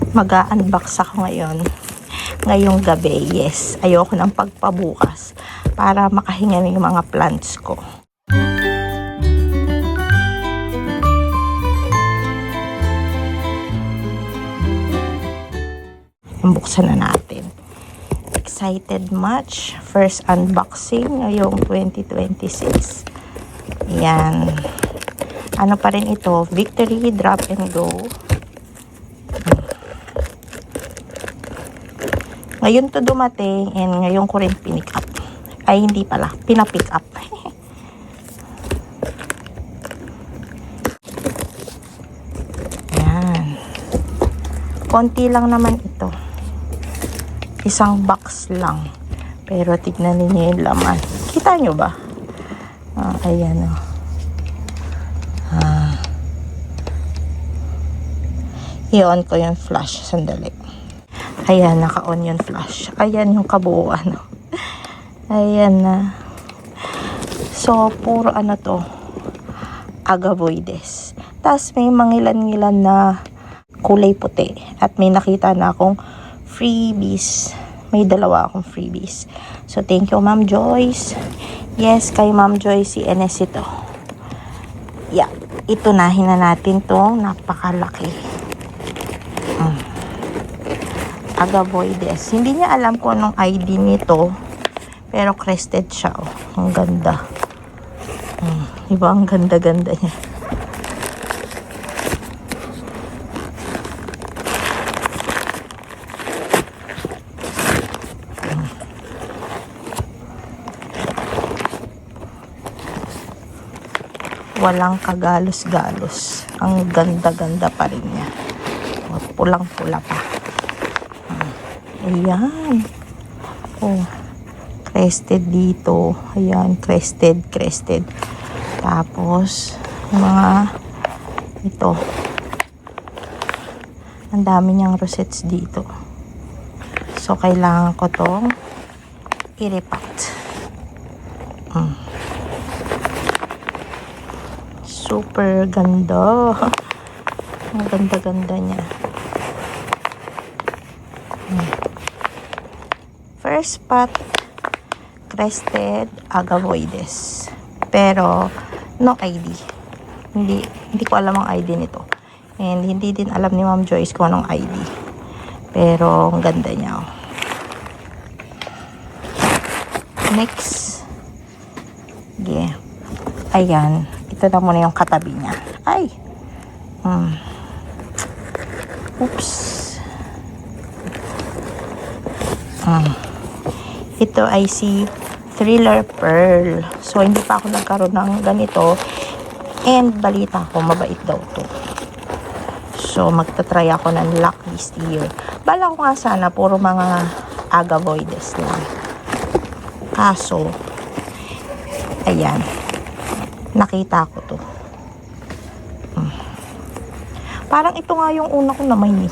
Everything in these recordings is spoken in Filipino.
Mag-unbox ako ngayong gabi. Yes, ayoko ng pagpabukas para makahinga ng mga plants ko. Buksan na natin. Excited much. First unboxing ngayong 2026. Ayan. Ano pa rin ito? Victory Drop and Go. Ngayon to dumating and ngayon ko rin pinick up. Ay, hindi pala. Pinapick up. Ayan. Konti lang naman ito. Isang box lang. Pero tignan niyo yung laman. Kita nyo ba? Ayan o. I-on ko yung flash. Sandali. Ayan, naka-on yung flash. Ayan yung kabuuan. Ayan na. So, puro ano to. Agavoides. Tapos may mangilan-ngilan na kulay puti. At may nakita na akong freebies. May dalawa akong freebies. So, thank you, Ma'am Joyce. Yes, kay Ma'am Joyce, si NS ito. Yeah, ito nahin na natin tong napakalaki. Agavoides. Hindi niya alam kung anong ID nito. Pero crested siya. Oh. Ang ganda. Diba? Ang ganda-ganda niya. Walang kagalos-galos. Ang ganda-ganda pa rin niya. Pulang-pula pa. Ayan. Oh. Crested dito. Ayan. Crested. Tapos, mga ito. Ang dami niyang rosettes dito. So, kailangan ko tong i-repack. Super ganda. Ang ganda-ganda niya. First pot, crested agavoides. Pero, no ID. Hindi ko alam ang ID nito. And hindi din alam ni Ma'am Joyce kung anong ID. Pero, ang ganda niya. Oh. Next. Yeah. Ayan. Ito na muna yung katabi niya. Ay! Oops. Ito ay si Thriller Pearl. So, hindi pa ako nagkaroon ng ganito. And, balita ko, mabait daw to. So, magta-try ako ng lock this year. Bala ko nga sana, puro mga agavoides lang. Kaso, ayan. Nakita ko to. Parang ito nga yung una ko naman eh.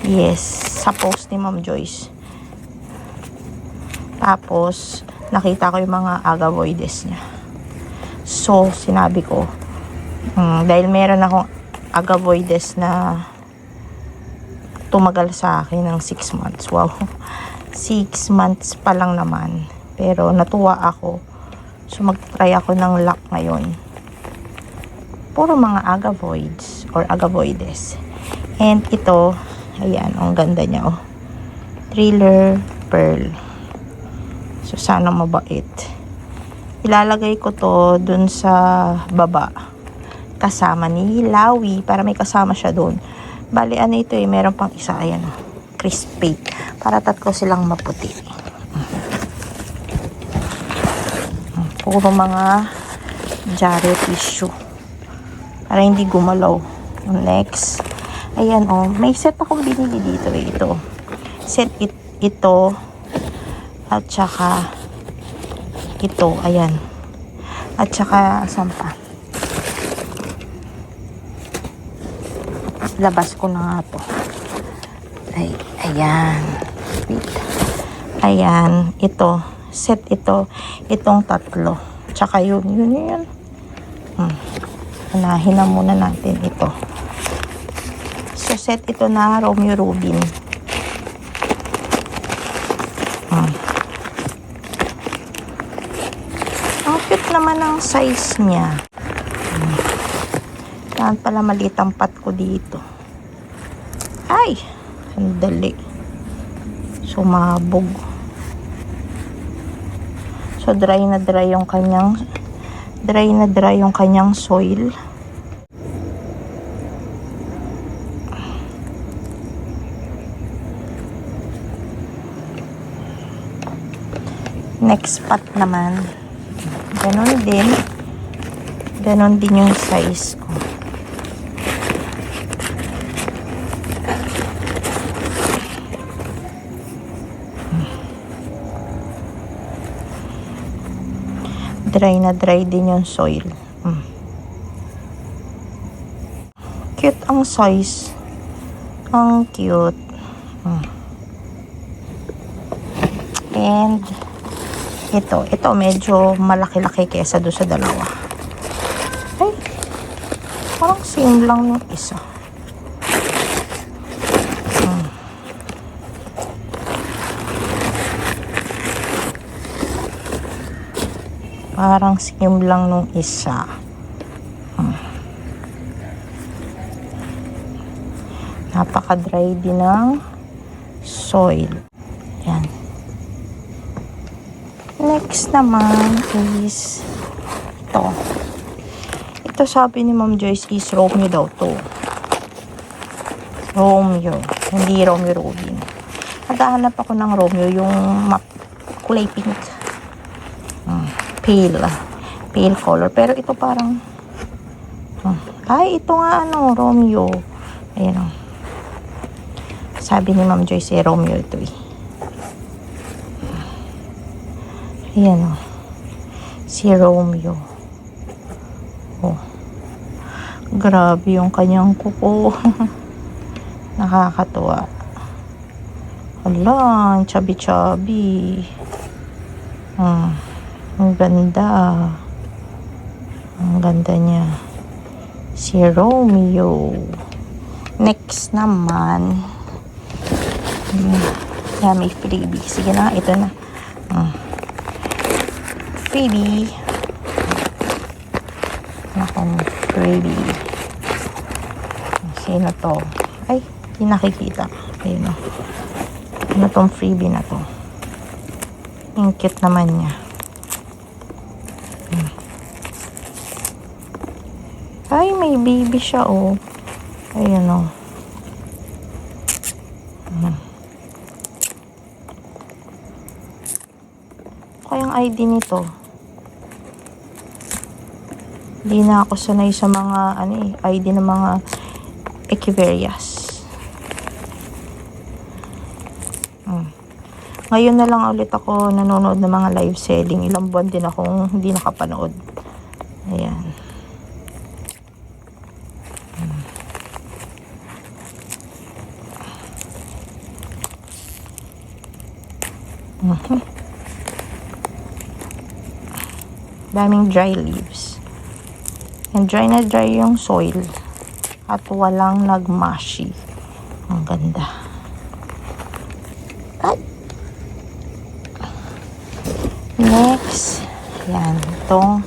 Yes, sa post ni Ma'am Joyce. Tapos, nakita ko yung mga agavoides niya. So, sinabi ko, dahil meron akong agavoides na tumagal sa akin ng 6 months. Wow, 6 months pa lang naman. Pero, natuwa ako. So, mag-try ako ng lock ngayon. Puro mga agavoids or agavoides. And ito, ayan, ang ganda niya, oh. Thriller Pearl. So, sana mabait. Ilalagay ko to dun sa baba. Kasama ni Lawi. Para may kasama siya dun. Bali, ano ito eh. Meron pang isa. Ayan, oh. Crispy. Para tatlo silang maputi. Puro mga jarro tissue. Para hindi gumalaw. Next. Ayan, oh. May set akong binili dito eh. Ito. Set ito. At saka ito, ayan. At saka, asan pa? Labas ko na nga to. Ay, ayan. Wait. Ayan, ito. Set ito. Itong tatlo. Tsaka yun. Unahin na muna natin ito. So, set ito na Romeo Rubin. Ang cute naman ang size niya. Saan pala maliit ang pot ko dito. Ay! Sandali. Sumabog. So, dry na dry yung kanyang soil. Next pot naman. Ganon din yung size ko. Dry na dry din yung soil. Cute ang size. Ang cute. And ito medyo malaki-laki kesa doon sa dalawa. Ay, parang same lang yung isa. Parang same lang nung isa. Napaka-dry din ng soil. Yan. Next naman is ito. Ito sabi ni Ma'am Joyce is Romeo daw to. Romeo. Hindi Romeo Rubin. Naghahanap ako ng Romeo yung kulay pink. Pale color. Pero ito parang ay, ito nga Romeo. Ayan o. Sabi ni Ma'am Joyce Romeo ito eh. Ayan o. Si Romeo. Oh. Grabe yung kanyang kuko. Nakakatuwa. Hala, chubby-chubby. Ang ganda. Ang ganda niya. Si Romeo. Next naman. Yan, may freebie. Sige na, ito na. Freebie. Nakong freebie. Sino to? Ay, hindi nakikita. Ayun o. Ano tong freebie na to? Ang cute naman niya. Ay, may baby siya oh. Ayun o. Kayang ID nito. Hindi na ako sanay sa mga ID ng mga Equivarias. Ngayon na lang ulit ako nanonood ng mga live selling. Ilang buwan din akong hindi nakapanood. Ayan. Daming dry leaves. And dry na dry yung soil. At walang nagmashi. Ang ganda. Ay! Next. Yan. Itong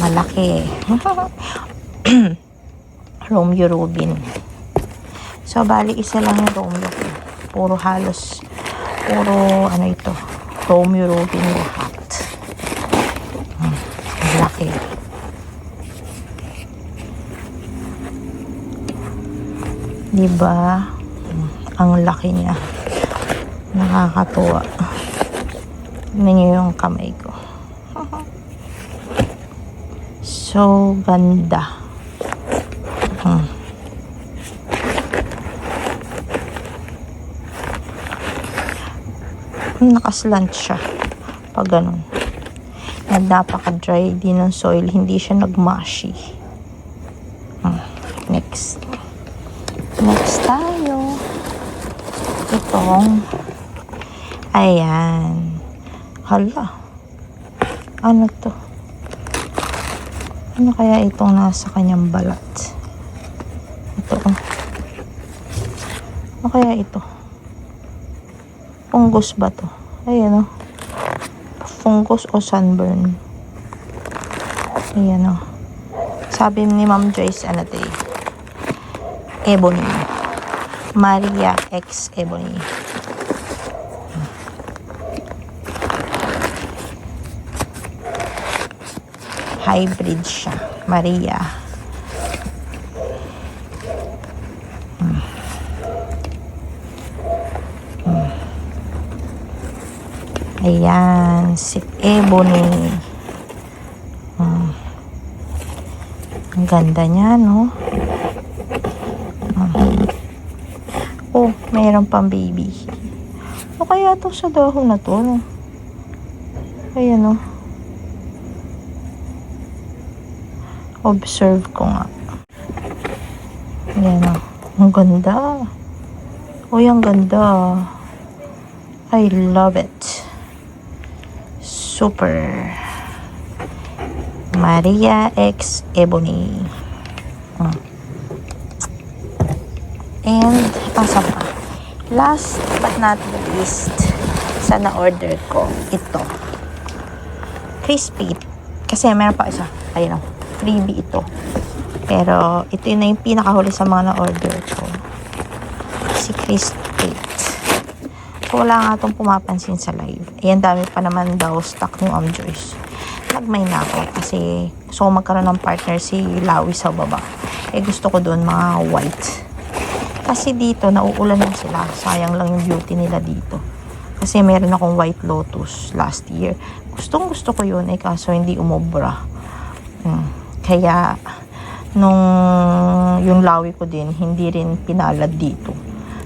malaki. Romeo Rubin. So, bali isa lang yung Romeo. Puro ito. Romeo Rubin lahat. Laki. Diba? Ang laki niya. Nakakatuwa. Tignan niyo yung kamay ko. So, ganda. Nakaslant siya. Pag ganun. Napaka-dry din ng soil. Hindi siya nagmashi. Next. Next tayo. Itong ayan. Hala. Ano to? Ano kaya itong nasa kanyang balat? Ito. Ano kaya ito? Fungus ba to? Ayan o. Fungus o sunburn. Ayan o. Sabi ni Ma'am Joyce, ano to eh? Ebony. Maria X Ebony. Hybrid siya. Maria. Ayan, si Ebony. Ang ganda niya, no? Oh, mayroon pang baby. O kaya to sa dahon na to, no? Ayan, no? Observe ko nga. Ayan, no? Ang ganda. Uy, ang ganda. I love it. Super. Maria X Ebony. And, asa pa? Last but not least, sa na-order ko, ito. Crispy. Kasi meron pa isa. Ayun o. Freebie ito. Pero, ito yun na yung pinakahuli sa mga na-order ko. Si Crispy. So, wala nga itong pumapansin sa live. Ayan, dami pa naman daw stock ni Ma'am Joyce. Nagmay na ako kasi gusto ko magkaroon ng partner si Lawi sa baba. Eh, gusto ko doon mga white. Kasi dito, nauulan lang sila. Sayang lang yung beauty nila dito. Kasi meron akong white lotus last year. Gustong gusto ko yun eh, kaso hindi umobra. Kaya, nung yung Lawi ko din, hindi rin pinalad dito.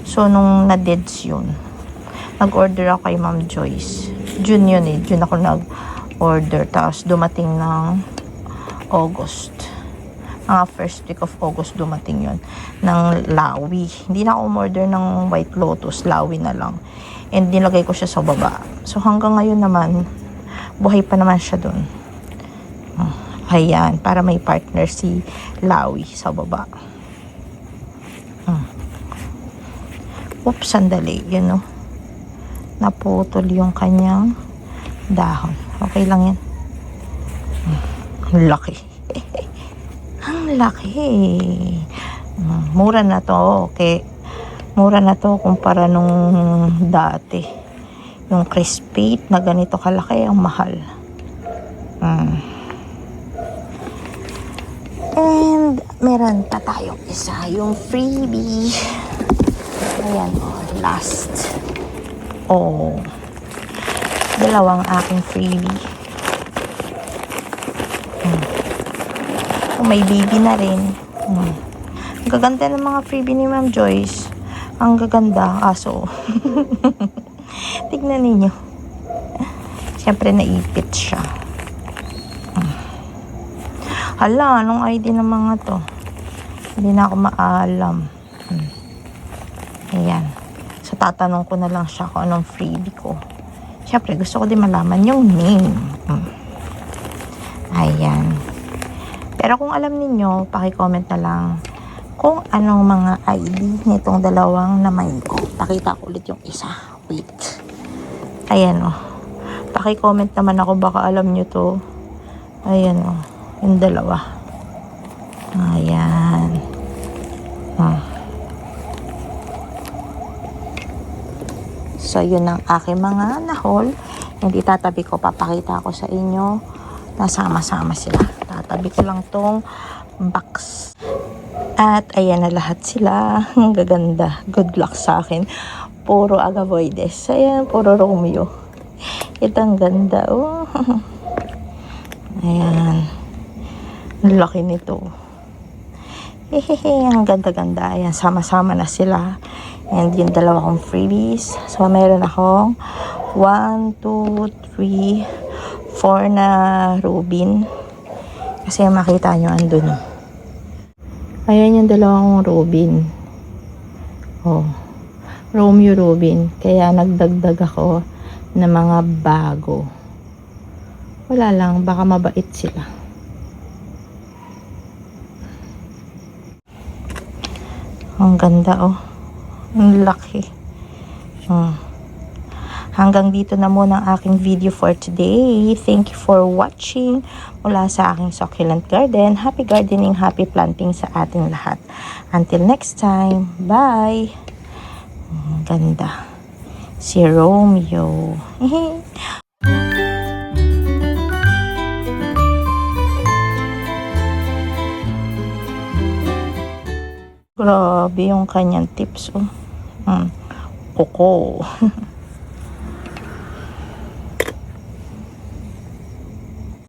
So, nung na-deads yun, nag-order ako kay Ma'am Joyce. June yun eh. June ako nag-order. Tapos dumating ng August. Mga first week of August dumating yun. Ng Lawi. Hindi na ako umorder ng White Lotus. Lawi na lang. And nilagay ko siya sa baba. So hanggang ngayon naman, buhay pa naman siya dun. Ayan. Para may partner si Lawi sa baba. Oops, sandali. Yun know? Naputol yung kanyang dahon. Okay lang yan. Ang laki. Ang laki. Mura na to. Okay. Mura na to kumpara nung dati. Yung crispy na ganito kalaki, ang mahal. And meron pa tayong isa. Yung freebie. Ayan. Last. Oh, dalawang aking freebie. May baby na rin. Ang gaganda ng mga freebie ni Ma'am Joyce. Ang gaganda. Kaso, tignan ninyo. Siyempre, naipit siya. Hala, anong ID ng mga to? Hindi na ako maalam. Ayan. So, tatanong ko na lang siya kung anong freebie ko. Siyempre, gusto ko din malaman yung name. Ayan. Pero kung alam ninyo, paki-comment na lang kung anong mga ID nitong dalawang namain ko. Pakita ko ulit yung isa. Wait. Ayan o. Paki-comment naman ako, baka alam nyo to. Ayan o. Yung dalawa. Ayan. So, yun ang aking mga nahol. Hindi tatabi ko, papakita ko sa inyo. Nasama-sama sila. Tatabi ko lang tong box. At ayan na lahat sila. Ang gaganda. Good luck sa akin. Puro agavoides. Ayan, puro Romeo. Ito ang ganda. Oh. Ayan. Ang laki nito. Hehehe, ang ganda-ganda. Ayan, sama-sama na sila. And yung dalawa kong freebies. So, meron akong 1, 2, 3, 4 na Rubin. Kasi makita nyo, andun. Ayan yung dalawang Rubin. Oh. Romeo Rubin. Kaya nagdagdag ako ng mga bago. Wala lang, baka mabait sila. Ang ganda, oh. Ang laki. Hanggang dito na muna ang aking video for today. Thank you for watching mula sa aking succulent garden. Happy gardening, happy planting sa ating lahat. Until next time, bye! Ganda. Si Romeo. Grabe yung kanyang tips. Kuko.